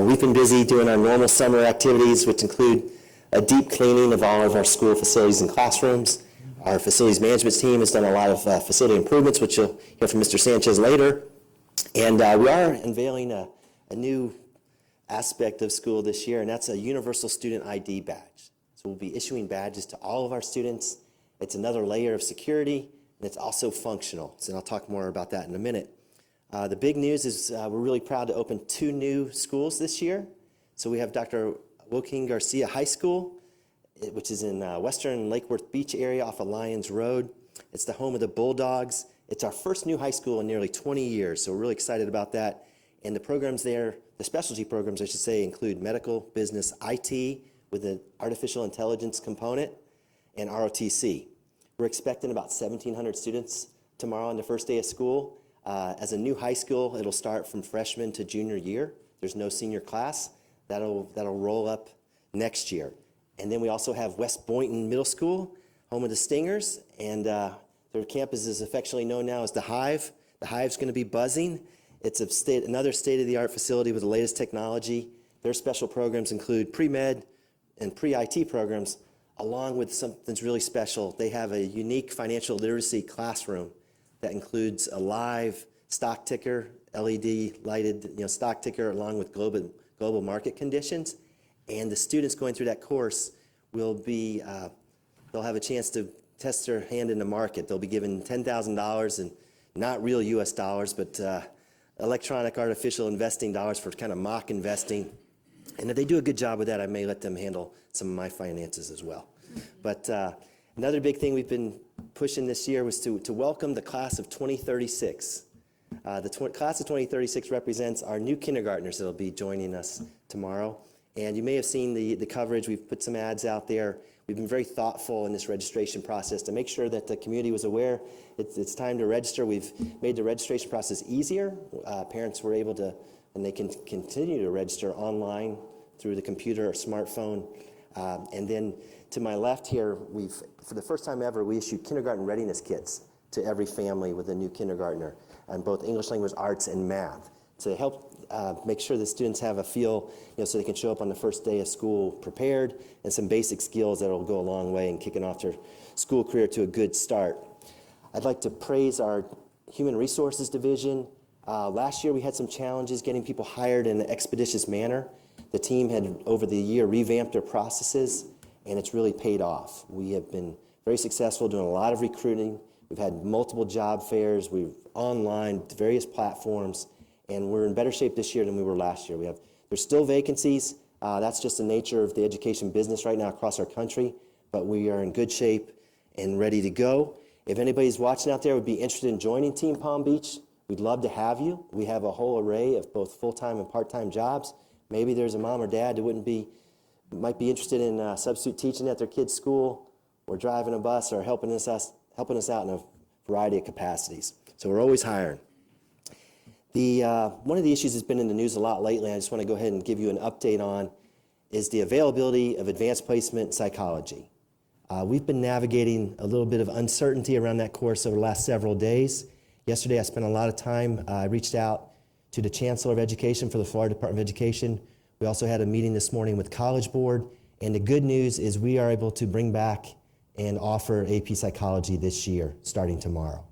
We've been busy doing our normal summer activities, which include a deep cleaning of all of our school facilities and classrooms. Our facilities management team has done a lot of facility improvements, which you'll hear from Mr. Sanchez later. And we are unveiling a new aspect of school this year, and that's a universal student ID badge. So we'll be issuing badges to all of our students. It's another layer of security, and it's also functional. So I'll talk more about that in a minute. The big news is we're really proud to open 2 new schools this year. So we have Dr. Joaquin Garcia High School, which is in western Lake Worth Beach area off of Lyons Road. It's the home of the Bulldogs. It's our first new high school in nearly 20 years, so we're really excited about that. And the programs there, the specialty programs, I should say, include medical, business, IT with an artificial intelligence component, and ROTC. We're expecting about 1,700 students tomorrow on the first day of school. As a new high school, it'll start from freshman to junior year. There's no senior class. That'll roll up next year. And then we also have West Boynton Middle School, home of the Stingers, and their campus is affectionately known now as the Hive. The Hive's going to be buzzing. It's another state-of-the-art facility with the latest technology. Their special programs include pre-med and pre-IT programs, along with something that's really special. They have a unique financial literacy classroom that includes a live stock ticker, LED lighted stock ticker, along with global market conditions. And the students going through that course will be, they'll have a chance to test their hand in the market. They'll be given $10,000 and not real US dollars, but electronic artificial investing dollars for kind of mock investing. And if they do a good job with that, I may let them handle some of my finances as well. But another big thing we've been pushing this year was to welcome the class of 2036. The class of 2036 represents our new kindergartners that will be joining us tomorrow. And you may have seen the coverage. We've put some ads out there. We've been very thoughtful in this registration process to make sure that the community was aware it's time to register. We've made the registration process easier. Parents were able to, and they can continue to register online through the computer or smartphone. And then to my left here, for the first time ever, we issued kindergarten readiness kits to every family with a new kindergartner on both English language arts and math to help make sure the students have a feel, so they can show up on the first day of school prepared, and some basic skills that will go a long way in kicking off their school career to a good start. I'd like to praise our Human Resources Division. Last year we had some challenges getting people hired in an expeditious manner. The team had, over the year, revamped their processes, and it's really paid off. We have been very successful doing a lot of recruiting. We've had multiple job fairs. We've online, various platforms, and we're in better shape this year than we were last year. There's still vacancies. That's just the nature of the education business right now across our country, but we are in good shape and ready to go. If anybody's watching out there would be interested in joining Team Palm Beach, we'd love to have you. We have a whole array of both full-time and part-time jobs. Maybe there's a mom or dad that might be interested in substitute teaching at their kid's school, or driving a bus, or helping us out in a variety of capacities. So we're always hiring. One of the issues that's been in the news a lot lately, I just want to go ahead and give you an update on, is the availability of advanced placement psychology. We've been navigating a little bit of uncertainty around that course over the last several days. Yesterday I spent a lot of time, I reached out to the Chancellor of Education for the Florida Department of Education. We also had a meeting this morning with College Board, and the good news is we are able to bring back and offer AP Psychology this year, starting tomorrow.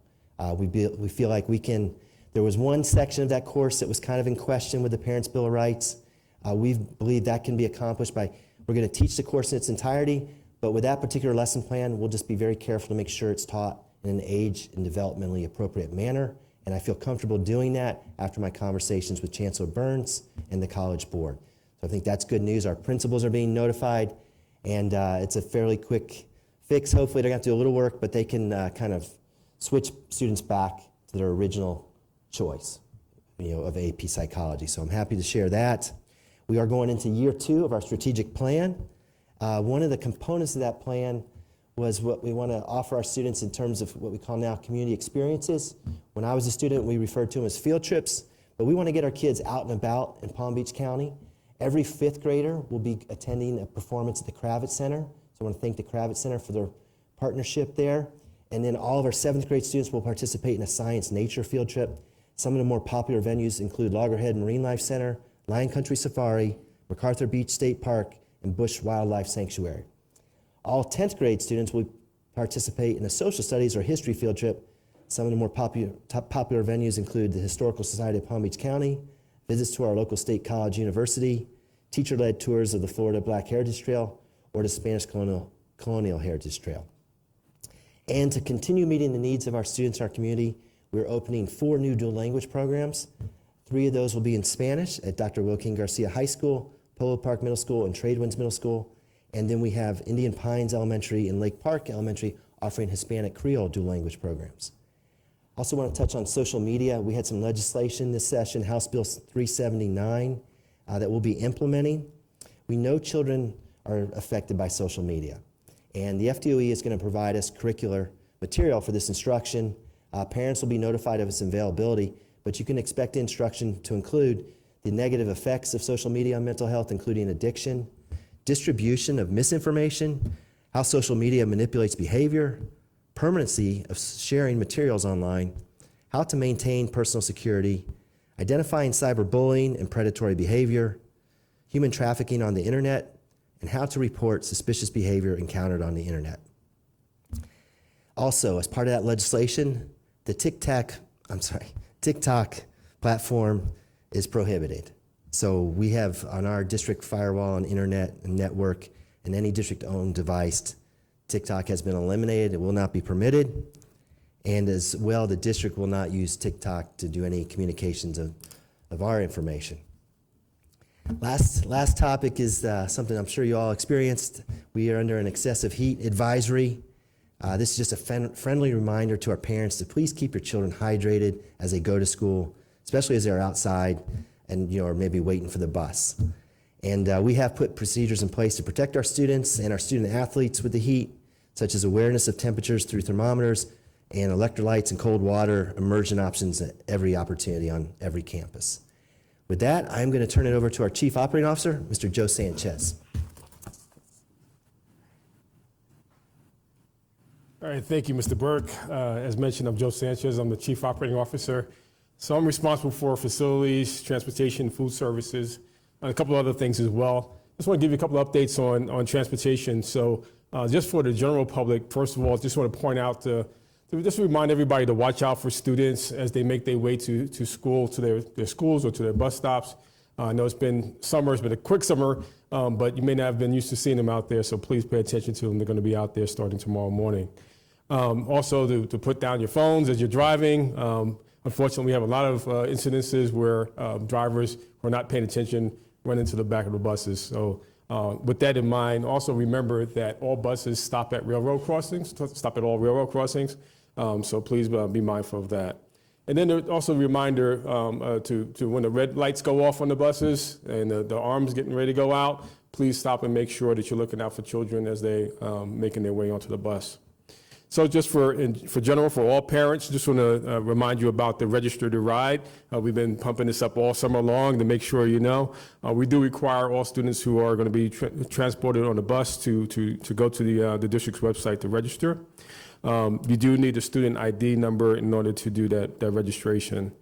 We feel like we can. There was one section of that course that was kind of in question with the Parents' Bill of Rights. We believe that can be accomplished we're going to teach the course in its entirety, but with that particular lesson plan, we'll just be very careful to make sure it's taught in an age and developmentally appropriate manner, and I feel comfortable doing that after my conversations with Chancellor Burns and the College Board. So I think that's good news. Our principals are being notified, and it's a fairly quick fix. Hopefully they're going to have to do a little work, but they can kind of switch students back to their original choice, of AP Psychology. So I'm happy to share that. We are going into year 2 of our strategic plan. One of the components of that plan was what we want to offer our students in terms of what we call now community experiences. When I was a student, we referred to them as field trips, but we want to get our kids out and about in Palm Beach County. Every 5th grader will be attending a performance at the Kravitz Center. So I want to thank the Kravitz Center for their partnership there. And then all of our 7th grade students will participate in a science nature field trip. Some of the more popular venues include Loggerhead Marine Life Center, Lion Country Safari, MacArthur Beach State Park, and Bush Wildlife Sanctuary. All 10th grade students will participate in a social studies or history field trip. Some of the more popular venues include the Historical Society of Palm Beach County, visits to our local state college university, teacher-led tours of the Florida Black Heritage Trail, or the Spanish Colonial Heritage Trail. And to continue meeting the needs of our students in our community, we're opening 4 new dual language programs. 3 of those will be in Spanish at Dr. Joaquin Garcia High School, Polo Park Middle School, and Tradewinds Middle School. And then we have Indian Pines Elementary and Lake Park Elementary offering Hispanic Creole dual language programs. Also want to touch on social media. We had some legislation this session, House Bill 379, that we'll be implementing. We know children are affected by social media, and the FDOE is going to provide us curricular material for this instruction. Parents will be notified of its availability, but you can expect the instruction to include the negative effects of social media on mental health, including addiction, distribution of misinformation, how social media manipulates behavior, permanency of sharing materials online, how to maintain personal security, identifying cyberbullying and predatory behavior, human trafficking on the internet, and how to report suspicious behavior encountered on the internet. Also, as part of that legislation, the TikTok platform is prohibited. So we have on our district firewall and internet and network and any district-owned device, TikTok has been eliminated. It will not be permitted. And as well, the district will not use TikTok to do any communications of our information. Last topic is something I'm sure you all experienced. We are under an excessive heat advisory. This is just a friendly reminder to our parents to please keep your children hydrated as they go to school, especially as they're outside and or maybe waiting for the bus. And we have put procedures in place to protect our students and our student athletes with the heat, such as awareness of temperatures through thermometers and electrolytes and cold water immersion options at every opportunity on every campus. With that, I'm going to turn it over to our Chief Operating Officer, Mr. Joe Sanchez. All right, thank you, Mr. Burke. As mentioned, I'm Joe Sanchez. I'm the Chief Operating Officer. So I'm responsible for facilities, transportation, food services, and a couple of other things as well. Just want to give you a couple of updates on transportation. So just for the general public, first of all, just want to point out to just remind everybody to watch out for students as they make their way to school, to their schools or to their bus stops. I know it's been summer, it's been a quick summer, but you may not have been used to seeing them out there, so please pay attention to them. They're going to be out there starting tomorrow morning. Also to put down your phones as you're driving. Unfortunately, we have a lot of incidences where drivers who are not paying attention run into the back of the buses. So with that in mind, also remember that all buses stop at railroad crossings, stop at all railroad crossings. So please be mindful of that. And then there's also a reminder to when the red lights go off on the buses and the arms getting ready to go out, please stop and make sure that you're looking out for children as they making their way onto the bus. So just for general, for all parents, just want to remind you about the Register to Ride. We've been pumping this up all summer long to make sure you know. We do require all students who are going to be transported on the bus to go to the district's website to register. You do need a student ID number in order to do that registration.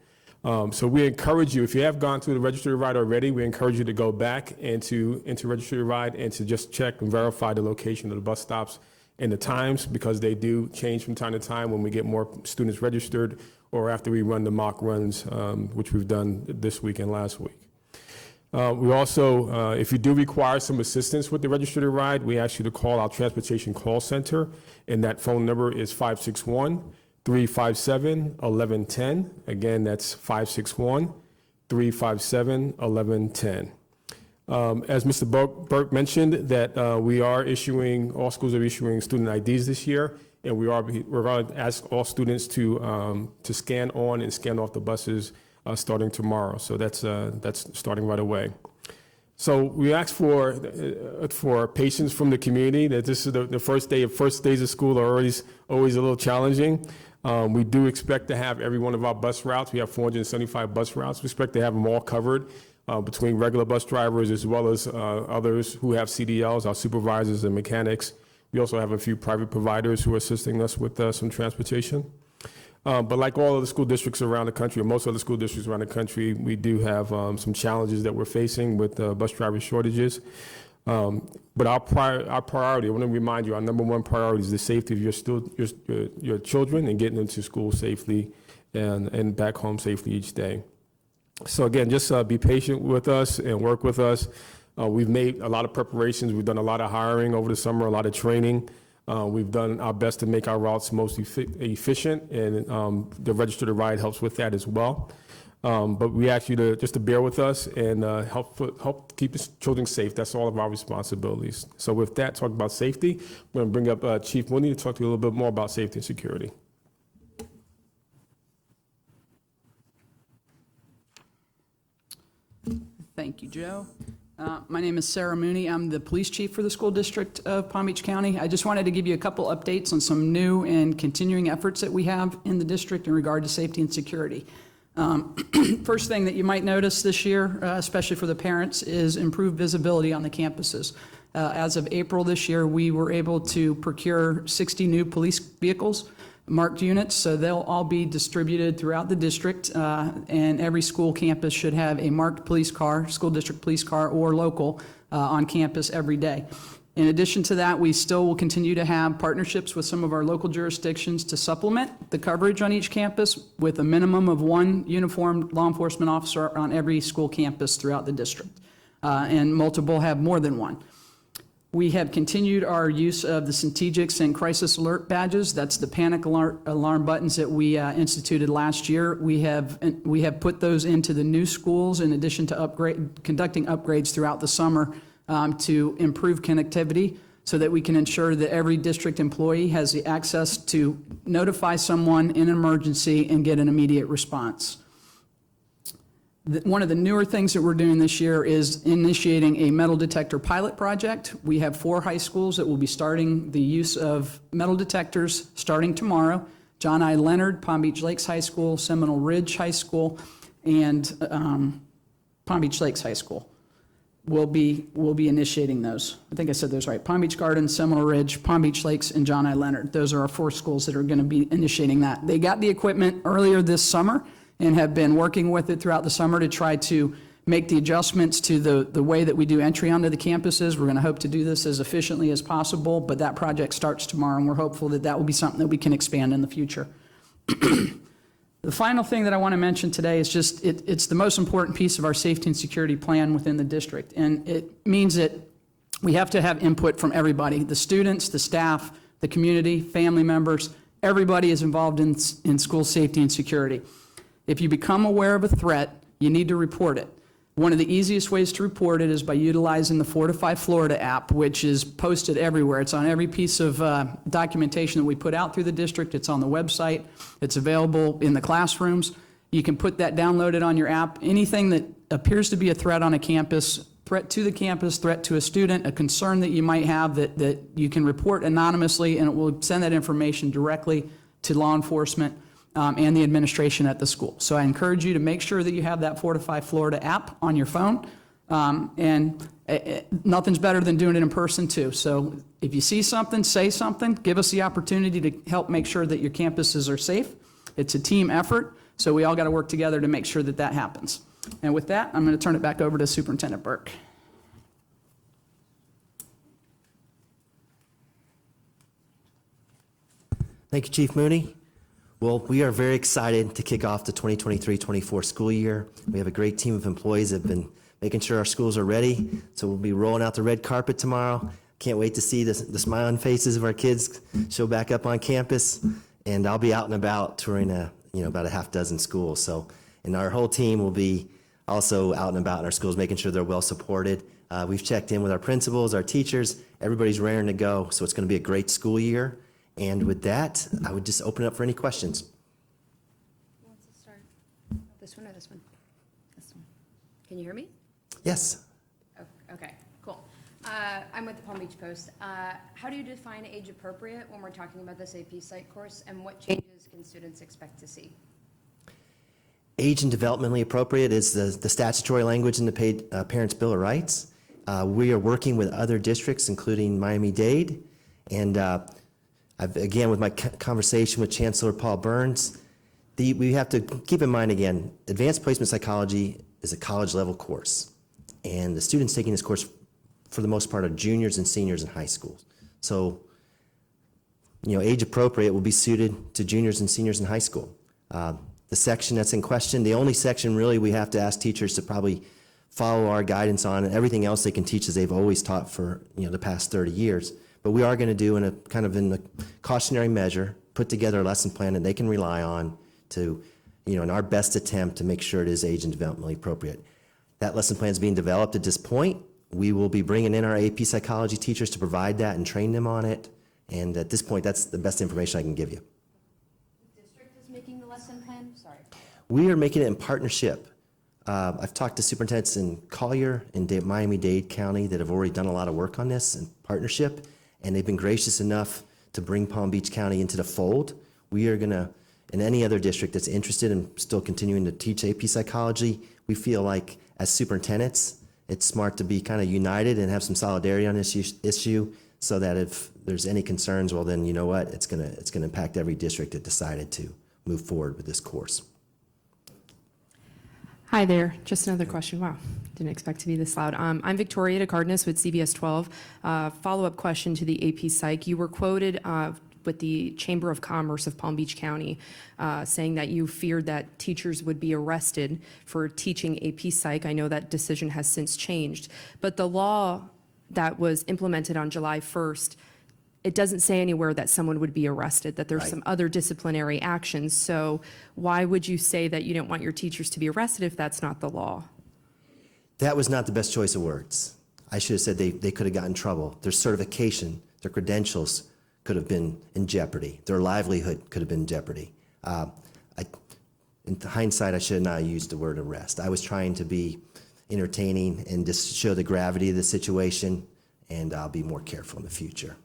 So we encourage you, if you have gone through the Register to Ride already, we encourage you to go back into Register to Ride and to just check and verify the location of the bus stops and the times, because they do change from time to time when we get more students registered or after we run the mock runs, which we've done this week and last week. We also, if you do require some assistance with the Register to Ride, we ask you to call our Transportation Call Center, and that phone number is 561-357-1110. Again, that's 561-357-1110. As Mr. Burke mentioned, that all schools are issuing student IDs this year, and we're going to ask all students to scan on and scan off the buses starting tomorrow. So that's starting right away. So we ask for patience from the community. That this is the first days of school are always a little challenging. We do expect to have every one of our bus routes. We have 475 bus routes. We expect to have them all covered between regular bus drivers as well as others who have CDLs, our supervisors and mechanics. We also have a few private providers who are assisting us with some transportation. But like all of the school districts around the country, or most of the school districts around the country, we do have some challenges that we're facing with bus driver shortages. But our priority, I want to remind you, our number one priority is the safety of your children and getting them to school safely and back home safely each day. So again, just be patient with us and work with us. We've made a lot of preparations. We've done a lot of hiring over the summer, a lot of training. We've done our best to make our routes most efficient, and the Register to Ride helps with that as well. But we ask you to just to bear with us and help keep the children safe. That's all of our responsibilities. So with that, talk about safety. We're going to bring up Chief Mooney to talk to you a little bit more about safety and security. Thank you, Joe. My name is Sarah Mooney. I'm the police chief for the school district of Palm Beach County. I just wanted to give you a couple updates on some new and continuing efforts that we have in the district in regard to safety and security. First thing that you might notice this year, especially for the parents, is improved visibility on the campuses. As of April this year, we were able to procure 60 new police vehicles, marked units, so they'll all be distributed throughout the district, and every school campus should have a marked police car, school district police car or local, on campus every day. In addition to that, we still will continue to have partnerships with some of our local jurisdictions to supplement the coverage on each campus with a minimum of one uniformed law enforcement officer on every school campus throughout the district, and multiple have more than one. We have continued our use of the Centegix and Crisis Alert badges. That's the panic alarm buttons that we instituted last year. We have put those into the new schools in addition to conducting upgrades throughout the summer to improve connectivity so that we can ensure that every district employee has the access to notify someone in an emergency and get an immediate response. One of the newer things that we're doing this year is initiating a metal detector pilot project. We have 4 high schools that will be starting the use of metal detectors starting tomorrow. John I. Leonard, Palm Beach Lakes High School, Seminole Ridge High School, and Palm Beach Lakes High School will be initiating those. I think I said those right. Palm Beach Gardens, Seminole Ridge, Palm Beach Lakes, and John I. Leonard. Those are our 4 schools that are going to be initiating that. They got the equipment earlier this summer and have been working with it throughout the summer to try to make the adjustments to the way that we do entry onto the campuses. We're going to hope to do this as efficiently as possible, but that project starts tomorrow, and we're hopeful that that will be something that we can expand in the future. The final thing that I want to mention today is just it's the most important piece of our safety and security plan within the district, and it means that we have to have input from everybody, the students, the staff, the community, family members. Everybody is involved in school safety and security. If you become aware of a threat, you need to report it. One of the easiest ways to report it is by utilizing the Fortify Florida app, which is posted everywhere. It's on every piece of documentation that we put out through the district. It's on the website. It's available in the classrooms. You can put that downloaded on your app. Anything that appears to be a threat on a campus, threat to the campus, threat to a student, a concern that you might have that you can report anonymously, and it will send that information directly to law enforcement and the administration at the school. So I encourage you to make sure that you have that Fortify Florida app on your phone, and nothing's better than doing it in person too. So if you see something, say something, give us the opportunity to help make sure that your campuses are safe. It's a team effort, so we all got to work together to make sure that that happens. And with that, I'm going to turn it back over to Superintendent Burke. Thank you, Chief Mooney. Well, we are very excited to kick off the 2023-24 school year. We have a great team of employees that have been making sure our schools are ready. So we'll be rolling out the red carpet tomorrow. Can't wait to see the smiling faces of our kids show back up on campus. And I'll be out and about touring about a half dozen schools. So, and our whole team will be also out and about in our schools, making sure they're well supported. We've checked in with our principals, our teachers. Everybody's raring to go. So it's going to be a great school year. And with that, I would just open it up for any questions. Who wants to start? This one or this one? This one. Can you hear me? Yes. Oh, okay, cool. I'm with the Palm Beach Post. How do you define age appropriate when we're talking about this AP Psych course, and what changes can students expect to see? Age and developmentally appropriate is the statutory language in the Parents' Bill of Rights. We are working with other districts, including Miami-Dade, and again, with my conversation with Chancellor Paul Burns, We have to keep in mind again, advanced placement psychology is a college level course. And the students taking this course, for the most part, are juniors and seniors in high school. So, age appropriate will be suited to juniors and seniors in high school. The section that's in question, the only section really we have to ask teachers to probably follow our guidance on, and everything else they can teach as they've always taught for the past 30 years. But we are going to do in the cautionary measure, put together a lesson plan that they can rely on to, in our best attempt to make sure it is age and developmentally appropriate. That lesson plan is being developed at this point. We will be bringing in our AP psychology teachers to provide that and train them on it. And at this point, that's the best information I can give you. The district is making the lesson plan? Sorry. We are making it in partnership. I've talked to superintendents in Collier and Miami-Dade County that have already done a lot of work on this in partnership, and they've been gracious enough to bring Palm Beach County into the fold. We are going to, in any other district that's interested in still continuing to teach AP psychology, we feel like as superintendents, it's smart to be kind of united and have some solidarity on this issue so that if there's any concerns, well then, you know what, it's going to impact every district that decided to move forward with this course. Hi there. Just another question. Wow, didn't expect to be this loud. I'm Victoria DeCardenas with CBS 12. Follow-up question to the AP Psych. You were quoted with the Chamber of Commerce of Palm Beach County saying that you feared that teachers would be arrested for teaching AP Psych. I know that decision has since changed. But the law that was implemented on July 1st, it doesn't say anywhere that someone would be arrested, that there's Right. some other disciplinary actions. So why would you say that you didn't want your teachers to be arrested if that's not the law? That was not the best choice of words. I should have said they could have gotten in trouble. Their certification, their credentials could have been in jeopardy. Their livelihood could have been in jeopardy. In hindsight, I should have not used the word arrest. I was trying to be entertaining and just show the gravity of the situation, and I'll be more careful in the future.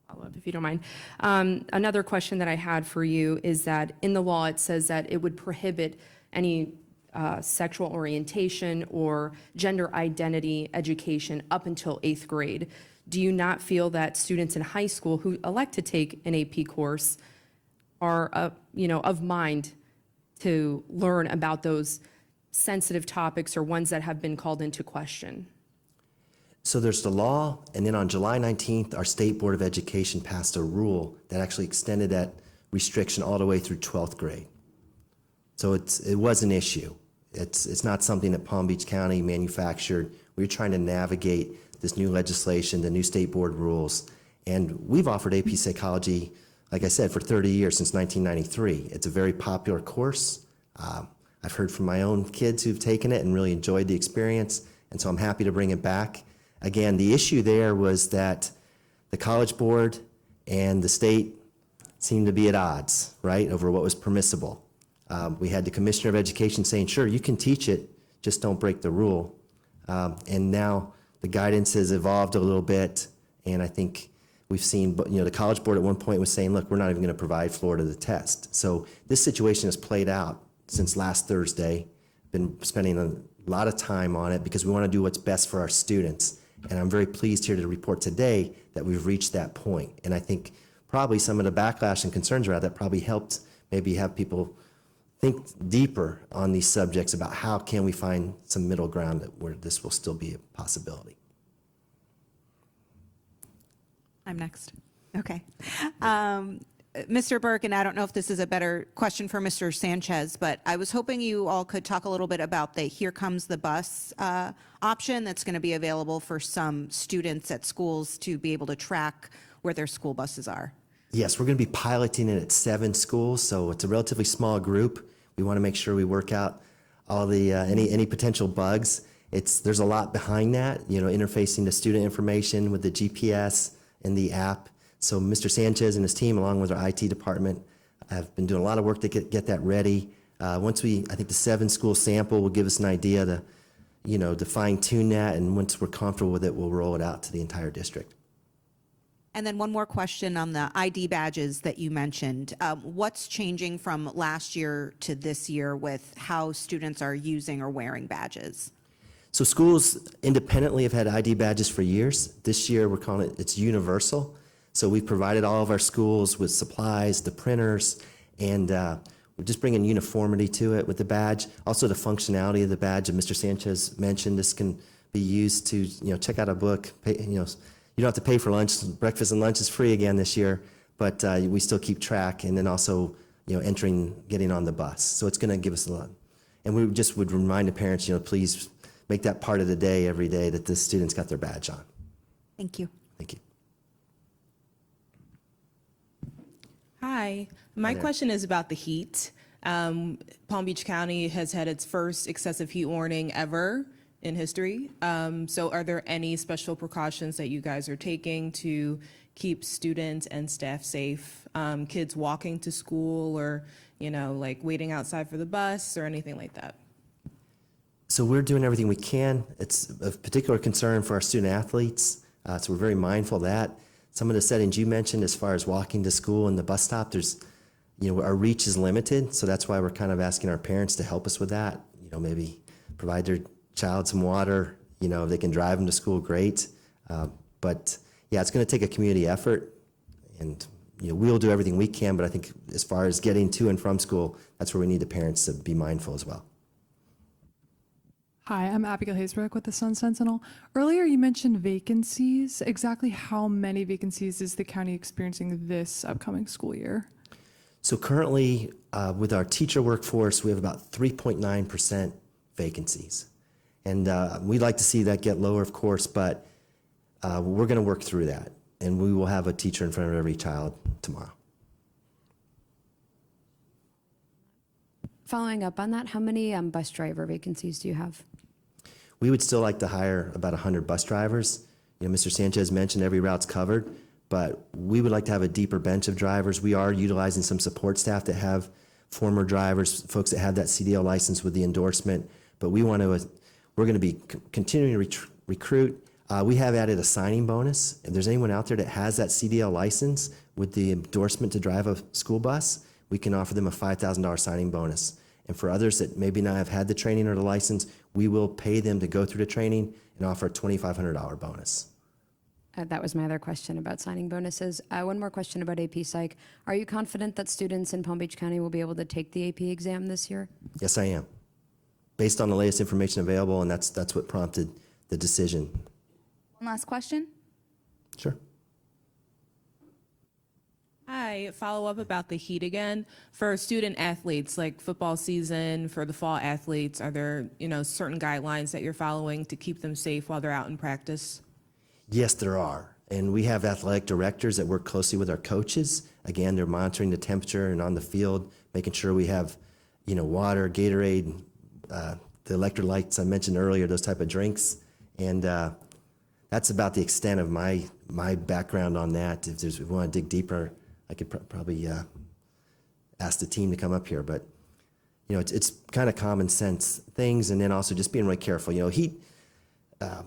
Follow-up, if you don't mind. Another question that I had for you is that in the law, it says that it would prohibit any sexual orientation or gender identity education up until 8th grade. Do you not feel that students in high school who elect to take an AP course are, of mind to learn about those sensitive topics or ones that have been called into question? So there's the law, and then on July 19th, our State Board of Education passed a rule that actually extended that restriction all the way through 12th grade. So it was an issue. It's not something that Palm Beach County manufactured. We were trying to navigate this new legislation, the new State Board rules, and we've offered AP Psychology, like I said, for 30 years, since 1993. It's a very popular course. I've heard from my own kids who've taken it and really enjoyed the experience, and so I'm happy to bring it back. Again, the issue there was that the College Board and the state seemed to be at odds, right, over what was permissible. We had the Commissioner of Education saying, sure, you can teach it, just don't break the rule. And now the guidance has evolved a little bit, and I think we've seen, the College Board at one point was saying, look, we're not even going to provide Florida the test. So this situation has played out since last Thursday. Been spending a lot of time on it because we want to do what's best for our students. And I'm very pleased here to report today that we've reached that point. And I think probably some of the backlash and concerns around that probably helped maybe have people think deeper on these subjects about how can we find some middle ground where this will still be a possibility. I'm next. Okay. Mr. Burke, and I don't know if this is a better question for Mr. Sanchez, but I was hoping you all could talk a little bit about the Here Comes the Bus option that's going to be available for some students at schools to be able to track where their school buses are. Yes, we're going to be piloting it at 7 schools, so it's a relatively small group. We want to make sure we work out all the any potential bugs. There's a lot behind that, interfacing the student information with the GPS and the app. So Mr. Sanchez and his team, along with our IT department, have been doing a lot of work to get that ready. I think the 7 school sample will give us an idea to fine tune that, and once we're comfortable with it, we'll roll it out to the entire district. And then one more question on the ID badges that you mentioned. What's changing from last year to this year with how students are using or wearing badges? So schools independently have had ID badges for years. This year we're calling it's universal. So we've provided all of our schools with supplies, the printers, and we're just bringing uniformity to it with the badge. Also the functionality of the badge, and Mr. Sanchez mentioned this can be used to, check out a book. You don't have to pay for lunch. Breakfast and lunch is free again this year, but we still keep track, and then also, getting on the bus. So it's going to give us a lot. And we just would remind the parents, please make that part of the day every day that the students got their badge on. Thank you. Thank you. Hi, my there. question is about the heat. Palm Beach County has had its first excessive heat warning ever in history. So are there any special precautions that you guys are taking to keep students and staff safe? Kids walking to school or, like waiting outside for the bus or anything like that? So we're doing everything we can. It's of particular concern for our student athletes, so we're very mindful of that. Some of the settings you mentioned as far as walking to school and the bus stop, our reach is limited, so that's why we're kind of asking our parents to help us with that. Maybe provide their child some water, if they can drive them to school, great. But yeah, it's going to take a community effort, and we'll do everything we can, but I think as far as getting to and from school, that's where we need the parents to be mindful as well. Hi, I'm Abigail Haysbrook with the Sun Sentinel. Earlier you mentioned vacancies. Exactly how many vacancies is the county experiencing this upcoming school year? So currently, with our teacher workforce, we have about 3.9% vacancies. And we'd like to see that get lower, of course, but we're going to work through that. And we will have a teacher in front of every child tomorrow. Following up on that, how many bus driver vacancies do you have? We would still like to hire about 100 bus drivers. Mr. Sanchez mentioned every route's covered, but we would like to have a deeper bench of drivers. We are utilizing some support staff that have former drivers, folks that have that CDL license with the endorsement, but we're going to be continuing to recruit. We have added a signing bonus. If there's anyone out there that has that CDL license with the endorsement to drive a school bus, we can offer them a $5,000 signing bonus. And for others that maybe not have had the training or the license, we will pay them to go through the training and offer a $2,500 bonus. That was my other question about signing bonuses. One more question about AP Psych. Are you confident that students in Palm Beach County will be able to take the AP exam this year? Yes, I am. Based on the latest information available, and that's what prompted the decision. One last question. Sure. Hi, follow up about the heat again. For student athletes, like football season, for the fall athletes, are there, certain guidelines that you're following to keep them safe while they're out in practice? Yes, there are. And we have athletic directors that work closely with our coaches. Again, they're monitoring the temperature and on the field, making sure we have, water, Gatorade, the electrolytes I mentioned earlier, those type of drinks. And that's about the extent of my background on that. If we want to dig deeper, I could probably ask the team to come up here. But, it's kind of common sense things. And then also just being really careful. Heat.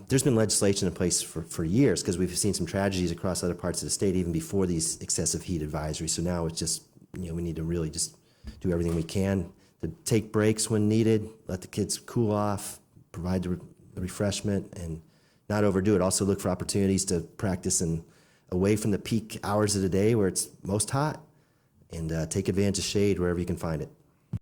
There's been legislation in place for years because we've seen some tragedies across other parts of the state even before these excessive heat advisories. So now it's just, we need to really just do everything we can to take breaks when needed, let the kids cool off, provide the refreshment, and not overdo it. Also look for opportunities to practice away from the peak hours of the day where it's most hot, and take advantage of shade wherever you can find it.